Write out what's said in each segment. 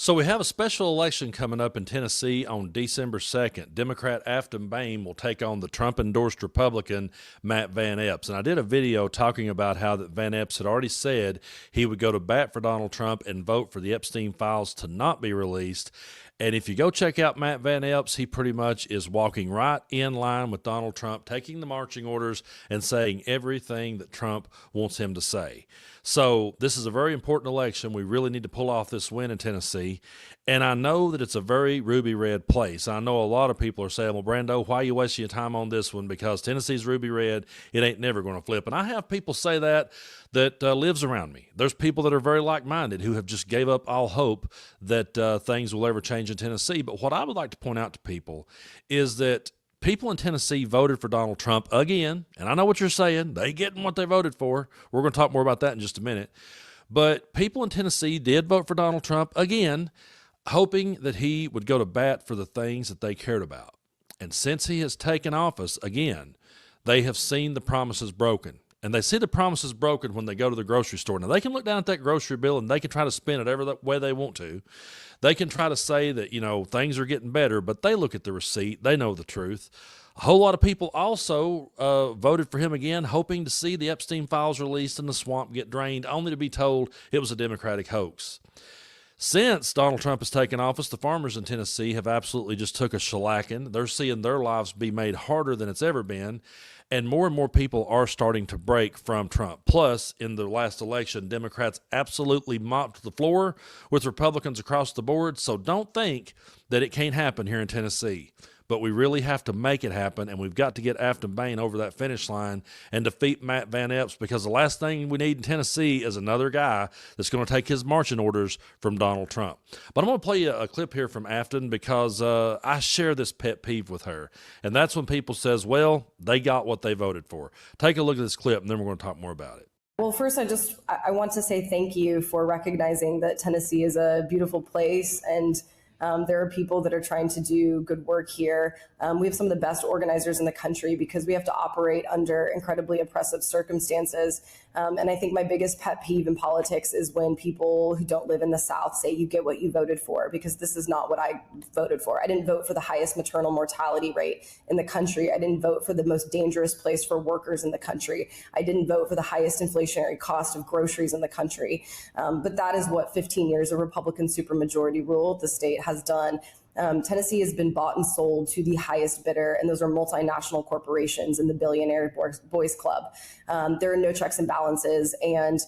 So we have a special election coming up in Tennessee on December 2nd. Democrat Aftyn Behn will take on the Trump-endorsed Republican Matt Van Epps. And I did a video talking about how that Van Epps had already said he would go to bat for Donald Trump and vote for the Epstein files to not be released. And if you go check out Matt Van Epps, he pretty much is walking right in line with Donald Trump, taking the marching orders and saying everything that Trump wants him to say. So this is a very important election. We really need to pull off this win in Tennessee. And I know that it's a very ruby red place. I know a lot of people are saying, well, Brando, why are you wasting your time on this one? Because Tennessee's ruby red, it ain't never going to flip. And I have people say that lives around me. There's people that are very like-minded who have just gave up all hope that things will ever change in Tennessee. But what I would like to point out to people is that people in Tennessee voted for Donald Trump again, and I know what you're saying. They getting what they voted for. We're going to talk more about that in just a minute. But people in Tennessee did vote for Donald Trump again, hoping that he would go to bat for the things that they cared about. And since he has taken office again, they have seen the promises broken. And they see the promises broken when they go to the grocery store. Now, they can look down at that grocery bill and they can try to spin it every way they want to. They can try to say that, things are getting better, but they look at the receipt. They know the truth. A whole lot of people also voted for him again, hoping to see the Epstein files released and the swamp get drained, only to be told it was a Democratic hoax. Since Donald Trump has taken office, the farmers in Tennessee have absolutely just took a shellacking. They're seeing their lives be made harder than it's ever been, and more people are starting to break from Trump. Plus, in the last election, Democrats absolutely mopped the floor with Republicans across the board, so don't think that it can't happen here in Tennessee. But we really have to make it happen, and we've got to get Aftyn Behn over that finish line and defeat Matt Van Epps, because the last thing we need in Tennessee is another guy that's going to take his marching orders from Donald Trump. But I'm going to play you a clip here from Aftyn because I share this pet peeve with her, and that's when people says, well, they got what they voted for. Take a look at this clip, and then we're going to talk more about it. Well, first, I want to say thank you for recognizing that Tennessee is a beautiful place, and there are people that are trying to do good work here. We have some of the best organizers in the country because we have to operate under incredibly oppressive circumstances. And I think my biggest pet peeve in politics is when people who don't live in the South say you get what you voted for, because this is not what I voted for. I didn't vote for the highest maternal mortality rate in the country. I didn't vote for the most dangerous place for workers in the country. I didn't vote for the highest inflationary cost of groceries in the country. But that is what 15 years of Republican supermajority rule the state has done. Tennessee has been bought and sold to the highest bidder, and those are multinational corporations in the billionaire boys club. There are no checks and balances, and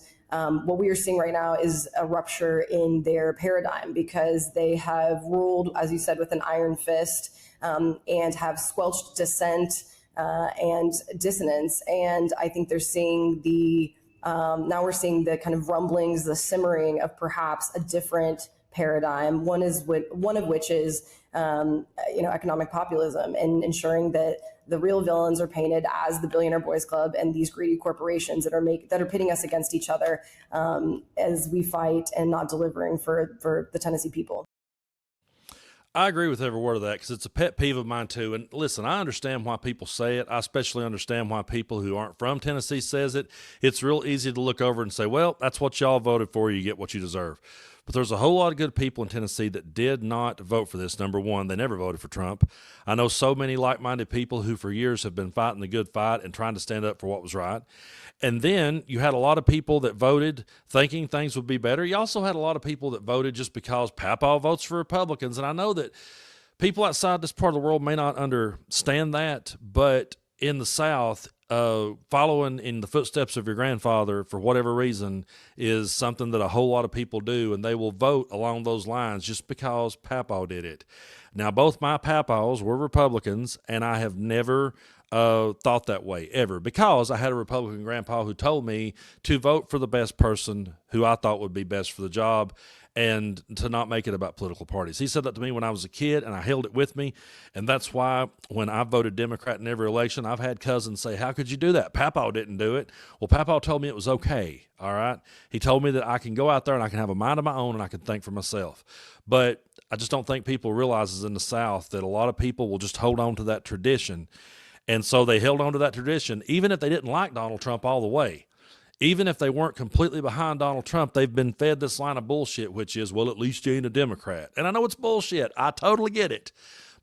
what we are seeing right now is a rupture in their paradigm, because they have ruled, as you said, with an iron fist, and have squelched dissent and dissonance. And I think they're seeing now we're seeing the kind of rumblings, the simmering of perhaps a different paradigm. One of which is economic populism, and ensuring that the real villains are painted as the billionaire boys club and these greedy corporations that are pitting us against each other as we fight and not delivering for the Tennessee people. I agree with every word of that, because it's a pet peeve of mine too. And listen, I understand why people say it. I especially understand why people who aren't from Tennessee says it. It's real easy to look over and say, well, that's what y'all voted for. You get what you deserve. But there's a whole lot of good people in Tennessee that did not vote for this. Number one, they never voted for Trump. I know so many like-minded people who for years have been fighting the good fight and trying to stand up for what was right. And then you had a lot of people that voted thinking things would be better. You also had a lot of people that voted just because Papa votes for Republicans. And I know that people outside this part of the world may not understand that, but in the South, following in the footsteps of your grandfather for whatever reason is something that a whole lot of people do, and they will vote along those lines just because Papa did it. Now, both my Papas were Republicans, and I have never thought that way ever, because I had a Republican grandpa who told me to vote for the best person who I thought would be best for the job, and to not make it about political parties. He said that to me when I was a kid, and I held it with me. And that's why when I voted Democrat in every election, I've had cousins say, how could you do that? Papa didn't do it. Well, Papa told me it was okay, all right? He told me that I can go out there and I can have a mind of my own and I can think for myself. But I just don't think people realize in the South that a lot of people will just hold on to that tradition. And so they held on to that tradition, even if they didn't like Donald Trump all the way. Even if they weren't completely behind Donald Trump, they've been fed this line of bullshit, which is, well, at least you ain't a Democrat. And I know it's bullshit. I totally get it.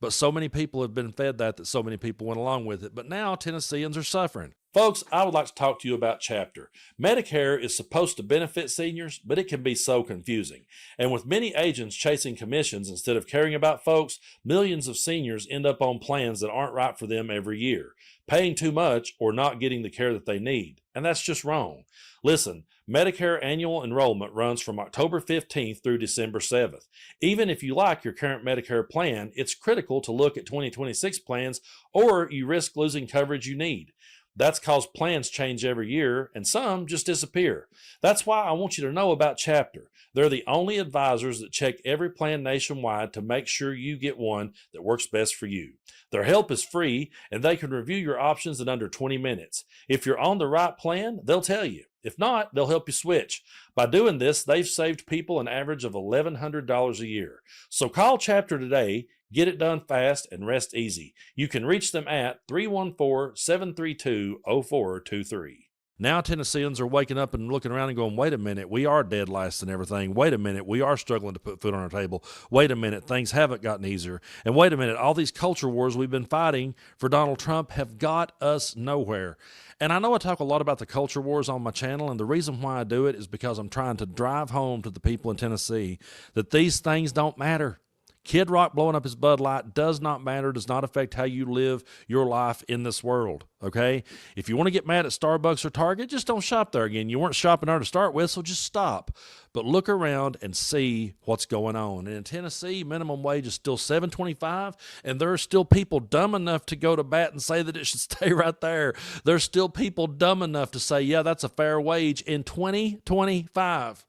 But so many people have been fed that so many people went along with it. But now Tennesseans are suffering. Folks, I would like to talk to you about Chapter. Medicare is supposed to benefit seniors, but it can be so confusing. And with many agents chasing commissions instead of caring about folks, millions of seniors end up on plans that aren't right for them every year, paying too much or not getting the care that they need. And that's just wrong. Listen, Medicare annual enrollment runs from October 15th through December 7th. Even if you like your current Medicare plan, it's critical to look at 2026 plans or you risk losing coverage you need. That's because plans change every year and some just disappear. That's why I want you to know about Chapter. They're the only advisors that check every plan nationwide to make sure you get one that works best for you. Their help is free and they can review your options in under 20 minutes. If you're on the right plan, they'll tell you. If not, they'll help you switch. By doing this, they've saved people an average of $1,100 a year. So call Chapter today. Get it done fast and rest easy. You can reach them at 314-732-0423. Now Tennesseans are waking up and looking around and going, wait a minute, we are dead last and everything. Wait a minute, we are struggling to put food on our table. Wait a minute, things haven't gotten easier. And wait a minute, all these culture wars we've been fighting for Donald Trump have got us nowhere. And I know I talk a lot about the culture wars on my channel, and the reason why I do it is because I'm trying to drive home to the people in Tennessee that these things don't matter. Kid Rock blowing up his Bud Light does not matter, does not affect how you live your life in this world, okay? If you want to get mad at Starbucks or Target, just don't shop there again. You weren't shopping there to start with, so just stop. But look around and see what's going on. And in Tennessee, minimum wage is still $7.25, and there are still people dumb enough to go to bat and say that it should stay right there. There's still people dumb enough to say, yeah, that's a fair wage in 2025.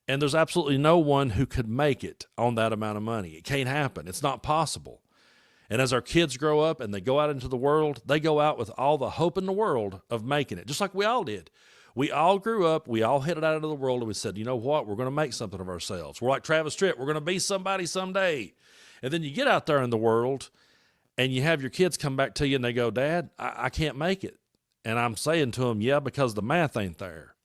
And there's absolutely no one who could make it on that amount of money. It can't happen. It's not possible. And as our kids grow up and they go out into the world, they go out with all the hope in the world of making it, just like we all did. We all grew up, we all headed out into the world, and we said, you know what, we're going to make something of ourselves. We're like Travis Tritt, we're going to be somebody someday. And then you get out there in the world, and you have your kids come back to you, and they go, Dad, I can't make it. And I'm saying to them, yeah, because the math ain't there.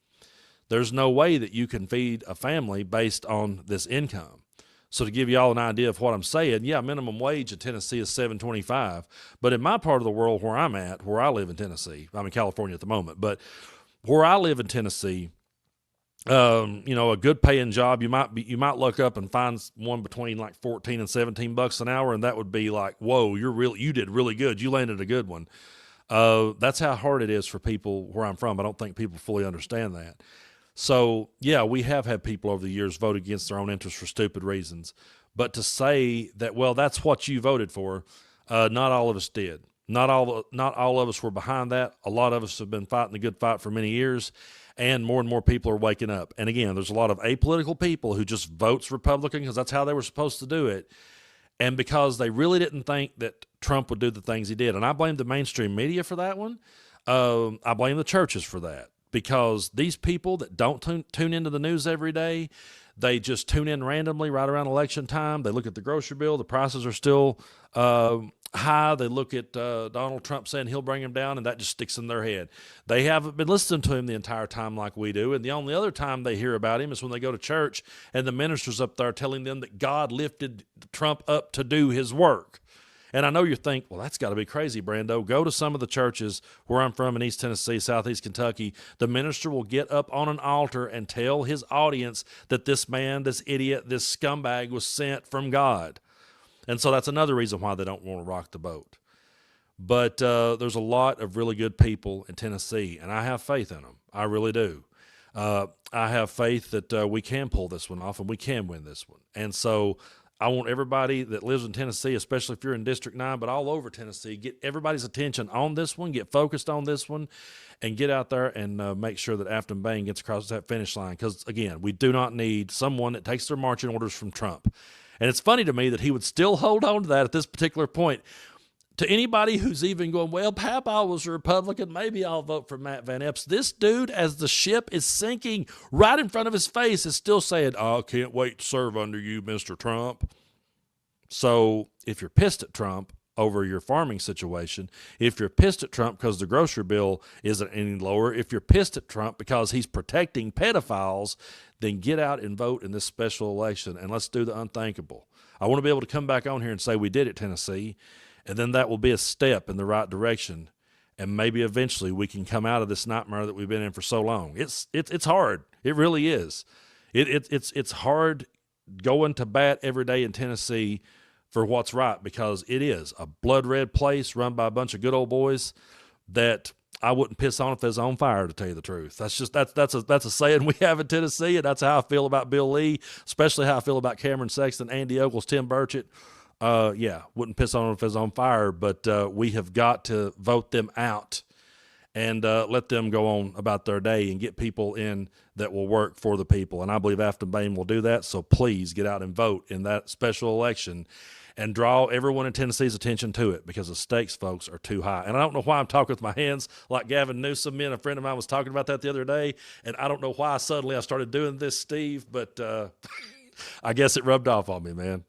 There's no way that you can feed a family based on this income. So to give you all an idea of what I'm saying, yeah, minimum wage in Tennessee is $7.25. But in my part of the world where I'm at, where I live in Tennessee, I'm in California at the moment, but where I live in Tennessee, a good paying job, you might look up and find one between like 14 and 17 bucks an hour, and that would be like, whoa, you did really good. You landed a good one. That's how hard it is for people where I'm from. I don't think people fully understand that. So, yeah, we have had people over the years vote against their own interests for stupid reasons. But to say that, well, that's what you voted for, not all of us did. Not all of us were behind that. A lot of us have been fighting the good fight for many years, and more people are waking up. And again, there's a lot of apolitical people who just votes Republican because that's how they were supposed to do it, and because they really didn't think that Trump would do the things he did. And I blame the mainstream media for that one. I blame the churches for that. Because these people that don't tune into the news every day, they just tune in randomly right around election time. They look at the grocery bill. The prices are still high. They look at Donald Trump saying he'll bring them down, and that just sticks in their head. They haven't been listening to him the entire time like we do, and the only other time they hear about him is when they go to church and the minister's up there telling them that God lifted Trump up to do his work. And I know you think, well, that's got to be crazy, Brando. Go to some of the churches where I'm from in East Tennessee, Southeast Kentucky. The minister will get up on an altar and tell his audience that this man, this idiot, this scumbag was sent from God. And so that's another reason why they don't want to rock the boat. But there's a lot of really good people in Tennessee, and I have faith in them. I really do. I have faith that we can pull this one off and we can win this one. And so I want everybody that lives in Tennessee, especially if you're in District 9, but all over Tennessee, get everybody's attention on this one, get focused on this one, and get out there and make sure that Aftyn Behn gets across that finish line. Because, again, we do not need someone that takes their marching orders from Trump. And it's funny to me that he would still hold on to that at this particular point. To anybody who's even going, well, Papa was a Republican, maybe I'll vote for Matt Van Epps. This dude, as the ship is sinking right in front of his face, is still saying, oh, I can't wait to serve under you, Mr. Trump. So if you're pissed at Trump, over your farming situation, if you're pissed at Trump because the grocery bill isn't any lower, if you're pissed at Trump because he's protecting pedophiles, then get out and vote in this special election, and let's do the unthinkable. I want to be able to come back on here and say we did it, Tennessee, and then that will be a step in the right direction, and maybe eventually we can come out of this nightmare that we've been in for so long. It's hard. It really is. It's hard going to bat every day in Tennessee for what's right, because it is a blood red place run by a bunch of good old boys that I wouldn't piss on if there's on fire, to tell you the truth. That's a saying we have in Tennessee, and that's how I feel about Bill Lee, especially how I feel about Cameron Sexton, Andy Ogles, Tim Burchett. Wouldn't piss on them if it's on fire, but we have got to vote them out and let them go on about their day and get people in that will work for the people. And I believe Aftyn Behn will do that, so please get out and vote in that special election and draw everyone in Tennessee's attention to it, because the stakes, folks, are too high. And I don't know why I'm talking with my hands like Gavin Newsom. Me and a friend of mine was talking about that the other day, and I don't know why suddenly I started doing this, Steve, but I guess it rubbed off on me, man.